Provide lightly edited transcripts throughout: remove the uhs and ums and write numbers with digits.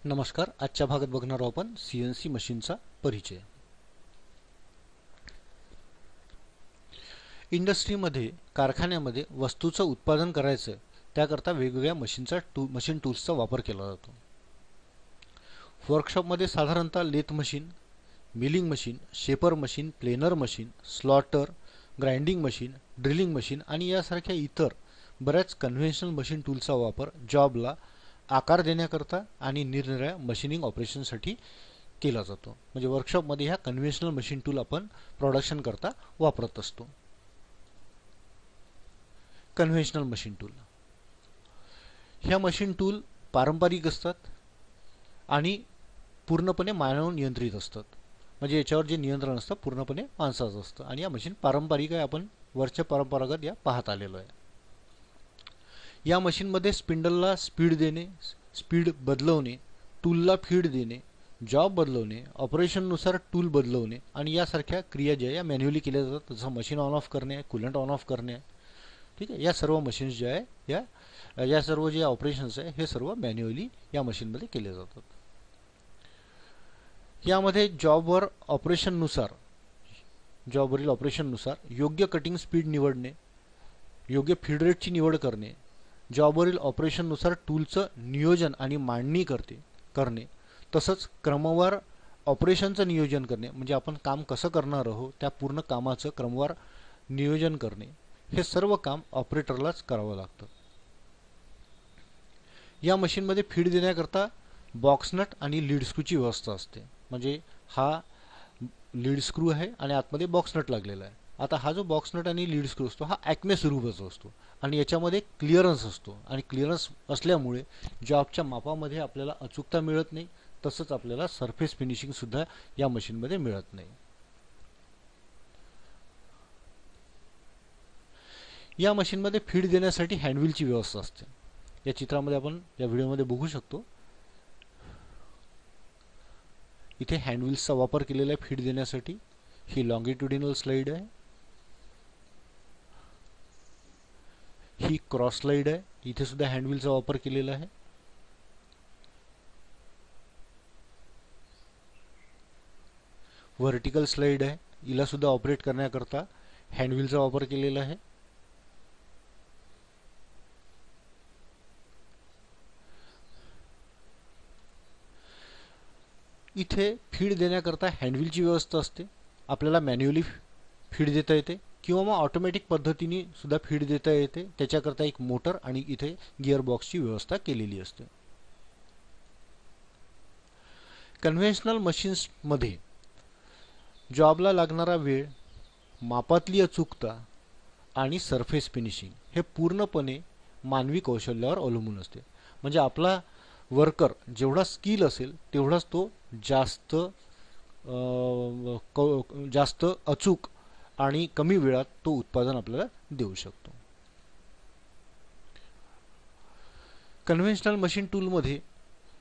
नमस्कार. आजच्या भागात बघणार आहोत आपण सीएनसी मशीनचा परिचय. इंडस्ट्रीमध्ये कारखान्यामध्ये वस्तूचं उत्पादन करायचं त्याकरता वेगवेगळ्या मशीन टूल्सचा वापर केला जातो. वर्कशॉपमध्ये साधारणतः lathe machine, milling machine, shaper machine, planer machine, slotter, grinding machine, drilling machine आणि यासारख्या इतर बऱ्याच कन्व्हेन्शनल मशीन टूल्सचा वापर जॉबला आकार देण्याकरता आणि निरनिराळ्या मशीनिंग ऑपरेशनसाठी केला जातो. म्हणजे वर्कशॉपमध्ये ह्या कन्व्हेन्शनल मशीन टूल आपण प्रोडक्शन करता वापरत असतो. कन्व्हेन्शनल मशीन टूल ह्या मशीन टूल पारंपरिक असतात आणि पूर्णपणे मानव नियंत्रित असतात. म्हणजे याच्यावर जे नियंत्रण असतं पूर्णपणे माणसाचं असतं आणि या मशीन पारंपरिक आहे. आपण वरच्या परंपरागत या पाहत आलेलो आहे. या मशीनमध्ये स्पिंडलला स्पीड देणे, स्पीड बदलवणे, टूलला फीड देणे, जॉब बदलवणे, ऑपरेशननुसार टूल बदलवणे आणि यासारख्या क्रिया ज्या या मॅन्युअली केल्या जातात. जसं मशीन ऑन ऑफ करणे, कूलंट ऑन ऑफ करणे. ठीक आहे. या सर्व मशीन्स ज्या आहे या सर्व जे ऑपरेशन्स आहे हे सर्व मॅन्युअली या मशीनमध्ये केले जातात. यामध्ये जॉबवरील ऑपरेशननुसार योग्य कटिंग स्पीड निवडणे, योग्य फीड रेटची निवड करणे, जॉबवरील ऑपरेशननुसार टूलचं नियोजन आणि मांडणी करणे, तसंच क्रमवार ऑपरेशनचं नियोजन करणे, म्हणजे आपण काम कसं करणार आहोत त्या पूर्ण कामाचं क्रमवार नियोजन करणे, हे सर्व काम ऑपरेटरलाच करावं लागतं. या मशीनमध्ये फीड देण्याकरता बॉक्सनट आणि लीड स्क्रूची व्यवस्था असते. म्हणजे हा लीड स्क्रू आहे आणि आतमध्ये बॉक्सनट लागलेला आहे. आता हा जो बॉक्सनट आणि लीड स्क्रू असतो हा ॲक्मे स्वरूपाचा असतो आणि याच्यामध्ये क्लिअरन्स असतो आणि क्लिअरन्स असल्यामुळे जॉबच्या मापामध्ये आपल्याला अचूकता मिळत नाही, तसंच आपल्याला सरफेस फिनिशिंग सुद्धा या मशीनमध्ये मिळत नाही. या मशीनमध्ये फीड देण्यासाठी हँडव्हीलची व्यवस्था असते. या चित्रामध्ये आपण या व्हिडिओमध्ये बघू शकतो. इथे हँडव्हील्सचा वापर केलेला आहे फीड देण्यासाठी. ही लॉंगिट्युडिनल स्लाइड आहे, ही क्रॉस स्लाइड आहे. इथे सुद्धा हँडव्हीलचा वापर केलेला आहे. व्हर्टिकल स्लाइड आहे, हिला सुद्धा ऑपरेट करण्याकरता हँडव्हीलचा वापर केलेला आहे. इथे फीड देण्याकरता हँडव्हीलची व्यवस्था असते. आपल्याला मॅन्युअली फीड देता येते किंवा मग ऑटोमॅटिक पद्धतीने सुद्धा फीड देता येते. त्याच्याकरता एक मोटर आणि इथे गिअर बॉक्सची व्यवस्था केलेली असते. कन्व्हेन्शनल मशीन्समध्ये जॉबला लागणारा वेळ, मापातली अचूकता आणि सरफेस फिनिशिंग हे पूर्णपणे मानवी कौशल्यावर अवलंबून असते. म्हणजे आपला वर्कर जेवढा स्किल असेल तेवढाच तो जास्त अचूक आणि कमी वेळात तो उत्पादन आपल्याला देऊ शकतो. कन्व्हेन्शनल मशीन टूलमध्ये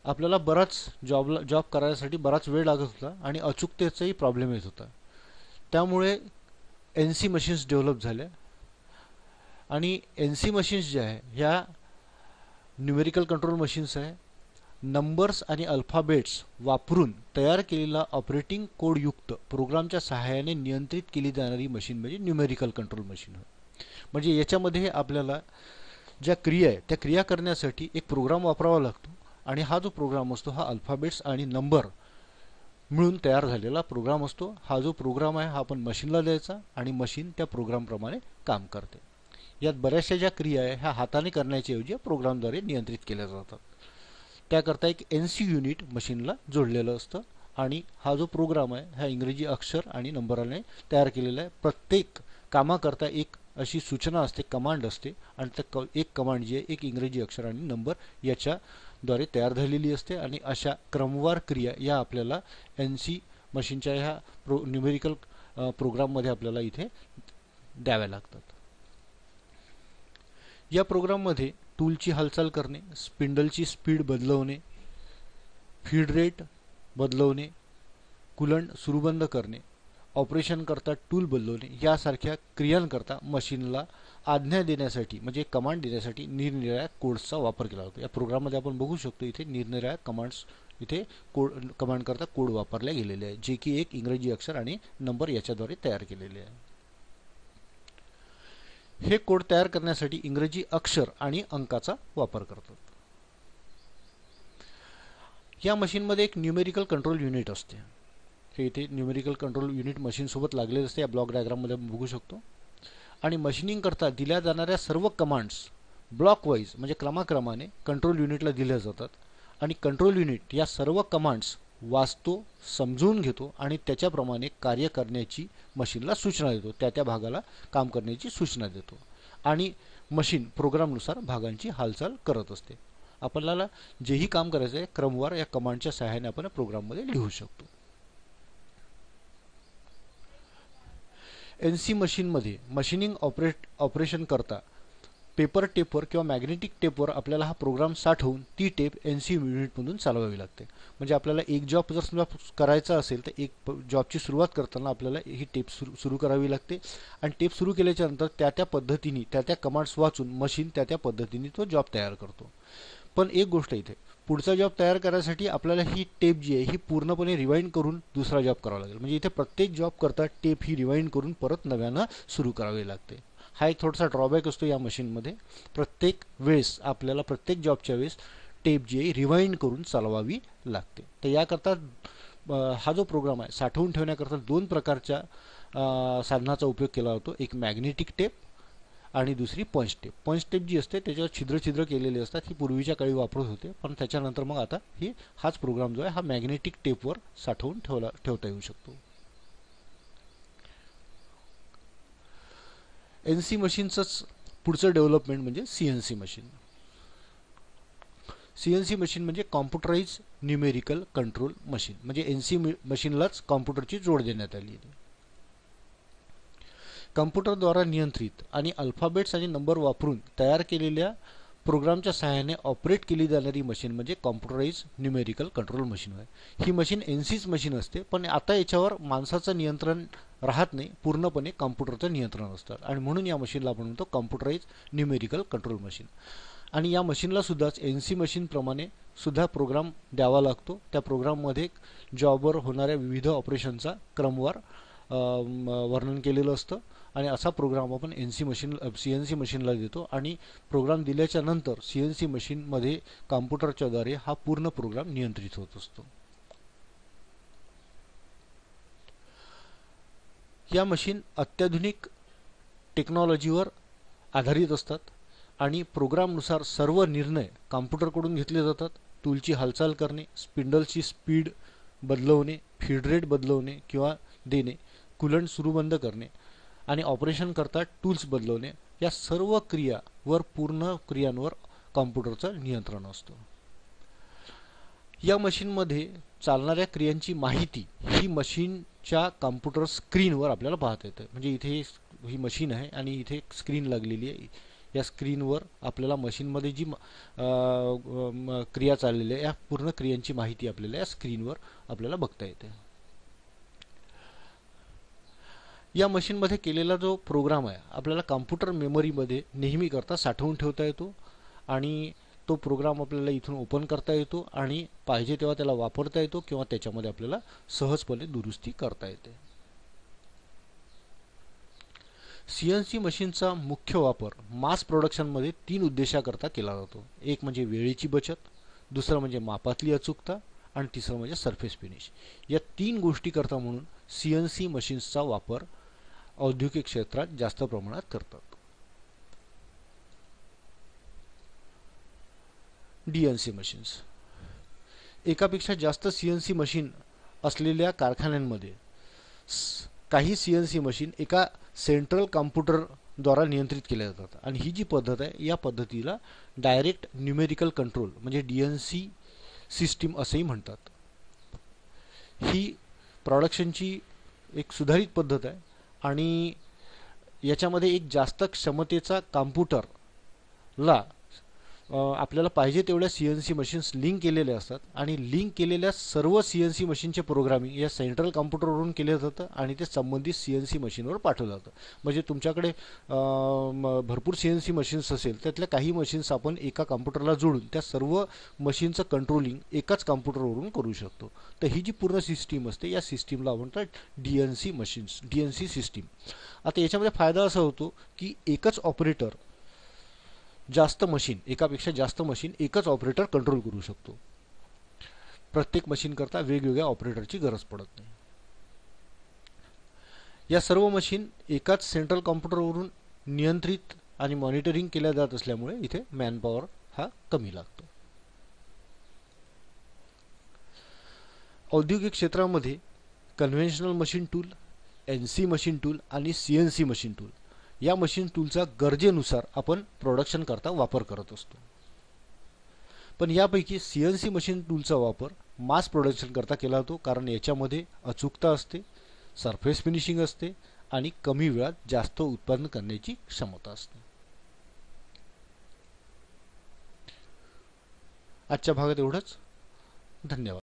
आपल्याला बराच जॉब करायसाठी बराच वेळ लागत होता आणि अचूकतेचाही प्रॉब्लेम येत होता. त्यामुळे एनसी मशीन्स डेव्हलप झाल्या आणि एनसी मशीन्स ज्या आहे ह्या न्यूमेरिकल कंट्रोल मशीन्स आहे. नंबर्स आणि अल्फाबेट्स वापरून तयार केलेला ऑपरेटिंग कोड युक्त प्रोग्रामच्या सहाय्याने नियंत्रित केली जाणारी मशीन म्हणजे न्यूमेरिकल कंट्रोल मशीन. म्हणजे याच्यामध्ये आपल्याला ज्या क्रिया आहे त्या क्रिया करण्यासाठी एक प्रोग्राम वापरावा लागतो आणि हा जो प्रोग्राम असतो हा अल्फाबेट्स आणि नंबर मिळून तयार झालेला प्रोग्राम असतो. हा जो प्रोग्राम आहे हा आपण मशीनला द्यायचा आणि मशीन त्या प्रोग्रामप्रमाणे काम करते. यात बऱ्याचशा ज्या क्रिया आहे ह्या हाताने करण्याच्या ऐवजी प्रोग्रामद्वारे नियंत्रित केल्या जातात. त्याकरता एक एनसी युनिट मशीनला जोडलेलं असतं आणि हा जो प्रोग्राम आहे हा इंग्रजी अक्षर आणि नंबराने तयार केलेला आहे. प्रत्येक कामाकरता एक अशी सूचना असते, कमांड असते आणि त्या एक कमांड जी आहे एक इंग्रजी अक्षर आणि नंबर याच्याद्वारे तयार झालेली असते आणि अशा क्रमवार क्रिया या आपल्याला एनसी मशीनच्या ह्या न्यूमेरिकल प्रोग्राममध्ये आपल्याला इथे द्याव्या लागतात. या प्रोग्राममध्ये टूलची हालचाल करणे, स्पिंडलची स्पीड बदलवणे, फीड रेट बदलवणे, कूलंट सुरू बंद करणे, ऑपरेशन करता टूल बदलवणे यासारख्या क्रियांकरता मशीनला आज्ञा देण्यासाठी म्हणजे कमांड देण्यासाठी निरनिराळ्या कोड्सचा वापर केला जातो. या प्रोग्राममध्ये आपण बघू शकतो इथे निरनिराळ्या कमांड्स इथे कमांड करता कोड वापरल्या गेलेले आहे, जे की एक इंग्रजी अक्षर आणि नंबर याच्याद्वारे तयार केलेले आहे. हे कोड तयार करण्यासाठी इंग्रजी अक्षर आणि अंकाचा वापर करतात. या मशीनमध्ये एक न्यूमेरिकल कंट्रोल युनिट असते. हे इथे न्यूमेरिकल कंट्रोल युनिट मशीन सोबत लागलेले असते. या ब्लॉक डायग्राममध्ये आपण बघू शकतो. आणि मशीनिंग करता दिल्या जाणाऱ्या सर्व कमांड्स ब्लॉक वाईज म्हणजे क्रमाक्रमाने कंट्रोल युनिटला दिल्या जातात आणि कंट्रोल युनिट या सर्व कमांड्स वाचतो, समजून घेतो आणि त्याच्याप्रमाणे कार्य करण्याची मशीनला सूचना देतो, त्या भागाला काम करण्याची सूचना देतो आणि मशीन प्रोग्रामनुसार भागांची हालचाल करत असते. आपल्याला जेही काम करायचं आहे क्रमवार या कमांडच्या सहाय्याने आपण प्रोग्राममध्ये लिहू शकतो. एनसी मशीनमध्ये मशीनिंग ऑपरेशन करता पेपर टेपवर किंवा मॅग्नेटिक टेपवर आपल्याला हा प्रोग्राम साठवून ती टेप एनसी युनिटमधून चालवावी लागते. म्हणजे आपल्याला एक जॉब जर समजा करायचा असेल तर एक जॉबची सुरुवात करताना आपल्याला ही टेप सुरू करावी लागते आणि टेप सुरू केल्याच्या नंतर त्या पद्धतीने त्या कमांड्स वाचून मशीन त्या पद्धतीने तो जॉब तयार करतो. पण एक गोष्ट इथे पुढचा जॉब तयार करण्यासाठी आपल्याला ही टेप जी आहे ही पूर्णपणे रिवाइंड करून दुसरा जॉब करावा लागेल. म्हणजे इथे प्रत्येक जॉब करता टेप ही रिवाइंड करून परत नव्यानं सुरू करावी लागते. हा एक थोडासा ड्रॉबॅक असतो या मशीनमध्ये. प्रत्येक वेळेस आपल्याला प्रत्येक जॉबच्या वेळेस टेप जी आहे रिवाइंड करून चालवावी लागते. तर याकरता हा जो प्रोग्राम आहे साठवून ठेवण्याकरता दोन प्रकारच्या साधनाचा उपयोग केला जातो. एक मॅग्नेटिक टेप आणि दुसरी पंच टेप. पंच टेप जी असते त्याच्यावर छिद्र केलेले असतात. ही पूर्वीच्या काळी वापरत होते, पण त्याच्यानंतर मग आता हाच प्रोग्राम जो आहे हा मॅग्नेटिक टेपवर साठवून ठेवता येऊ शकतो. एनसी मशीनचंच पुढचं डेव्हलपमेंट म्हणजे सीएनसी मशीन. सीएनसी मशीन म्हणजे कॉम्प्युटराइज न्यूमेरिकल कंट्रोल मशीन. म्हणजे एनसी मशीनलाच कॉम्प्युटरची जोड देण्यात आली आहे. कॉम्प्युटरद्वारा नियंत्रित आणि अल्फाबेट्स आणि नंबर वापरून तयार केलेल्या प्रोग्रामच्या सहाय्याने ऑपरेट केली जाणारी मशीन म्हणजे कॉम्प्युटराइज न्यूमेरिकल कंट्रोल मशीन आहे. ही मशीन एनसीच मशीन असते, पण आता याच्यावर माणसाचं नियंत्रण राहत नाही, पूर्णपणे कॉम्प्युटरचं नियंत्रण असतं आणि म्हणून या मशीनला आपण म्हणतो कॉम्प्युटराइज न्यूमेरिकल कंट्रोल मशीन. आणि या मशीनला सुद्धाच एनसी मशीनप्रमाणे सुद्धा प्रोग्राम द्यावा लागतो. त्या प्रोग्राममध्ये जॉबवर होणाऱ्या विविध ऑपरेशनचा क्रमवार वर्णन केलेलं असतं आणि असा प्रोग्राम आपण सीएनसी मशीनला देतो आणि प्रोग्राम दिल्याच्या नंतर सीएनसी मशीनमध्ये कॉम्प्युटरच्या द्वारे हा पूर्ण प्रोग्राम नियंत्रित होत असतो. या मशीन अत्याधुनिक टेक्नॉलॉजीवर आधारित असतात आणि प्रोग्रामनुसार सर्व निर्णय कॉम्प्युटरकडून घेतले जातात. टूलची हालचाल करणे, स्पिंडलची स्पीड बदलवणे, फीड रेट बदलवणे किंवा देणे, कूलंट सुरू बंद करणे आणि ऑपरेशन करता टूल्स बदलवणे या सर्व पूर्ण क्रियांवर कॉम्प्युटरचं नियंत्रण असतं. या मशीनमध्ये चालणाऱ्या क्रियांची माहिती ही मशीनच्या कॉम्प्युटर स्क्रीनवर आपल्याला पाहता येते. म्हणजे इथे ही मशीन आहे आणि इथे एक स्क्रीन लागलेली आहे. या स्क्रीनवर आपल्याला मशीनमध्ये जी क्रिया चाललेली आहे या पूर्ण क्रियांची माहिती आपल्याला या स्क्रीनवर आपल्याला बघता येते. या मशीनमध्ये केलेला जो प्रोग्राम आहे आपल्याला कॉम्प्युटर मेमरीमध्ये नेहमी करता साठवून ठेवता येतो आणि तो प्रोग्राम आपल्याला इथून ओपन करता येतो आणि पाहिजे तेव्हा त्याला वापरता येतो किंवा त्याच्यामध्ये आपल्याला सहजपणे दुरुस्ती करता येते. सीएनसी मशीनचा मुख्य वापर मास प्रोडक्शनमध्ये 3 उद्देशाकरता केला जातो. एक म्हणजे वेळेची बचत, दुसरं म्हणजे मापातली अचूकता आणि तिसरं म्हणजे सरफेस फिनिश. या 3 गोष्टी करता म्हणून सीएनसी मशीन्सचा वापर औद्योगिक क्षेत्रात जास्त प्रमाणात करतात. DNC machines. एकापेक्षा जास्त सीएनसी मशीन असलेल्या कारखान्यांमध्ये काही सीएनसी मशीन एका सेंट्रल कॉम्प्युटरद्वारा नियंत्रित केल्या जातात आणि ही जी पद्धत आहे या पद्धतीला डायरेक्ट न्यूमेरिकल कंट्रोल म्हणजे डीएनसी सिस्टीम असेही म्हणतात. ही प्रोडक्शनची एक सुधारित पद्धत आहे आणि याच्यामध्ये एक जास्त क्षमतेचा कॉम्प्युटरला आपल्याला पाहिजे तेवढ्या CNC मशीन्स लिंक केलेले असतात आणि लिंक केलेल्या सर्व CNC मशीनचे प्रोग्रामिंग या सेंट्रल कॉम्प्युटरवरून केलं जातं आणि ते संबंधित CNC मशीनवर पाठवलं जातं. म्हणजे तुमच्याकडे भरपूर CNC मशीन्स असेल त्यातल्या काही मशीन्स आपण एका कॉम्प्युटरला जोडून त्या सर्व मशीनचं कंट्रोलिंग एकाच कॉम्प्युटरवरून करू शकतो. तर ही जी पूर्ण सिस्टीम असते या सिस्टीमला आपण म्हणतात DNC मशीन्स, DNC सिस्टीम. आता याच्यामध्ये फायदा असा होतो की एकच ऑपरेटर जास्त मशीन, एकापेक्षा जास्त मशीन एकच ऑपरेटर कंट्रोल करू शकतो. प्रत्येक मशीन करता वेगवेगळ्या ऑपरेटरची गरज पडत नाही. या सर्व मशीन एकाच सेंट्रल कॉम्प्युटरवरून नियंत्रित आणि मॉनिटरिंग केल्या जात असल्यामुळे इथे मॅनपॉवर हा कमी लागतो. औद्योगिक क्षेत्रामध्ये conventional machine tool, NC machine tool आणि CNC मशीन टूल या मशीन टूलचा गरजेनुसार आपण प्रोडक्शन करता वापर करत असतो. पण यापैकी CNC मशीन टूलचा वापर मास प्रोडक्शन करता केला जातो, कारण याच्यामध्ये अचूकता असते, सरफेस फिनिशिंग असते आणि कमी वेळात जास्त उत्पादन करण्याची क्षमता असते. आजच्या भागात एवढंच. धन्यवाद.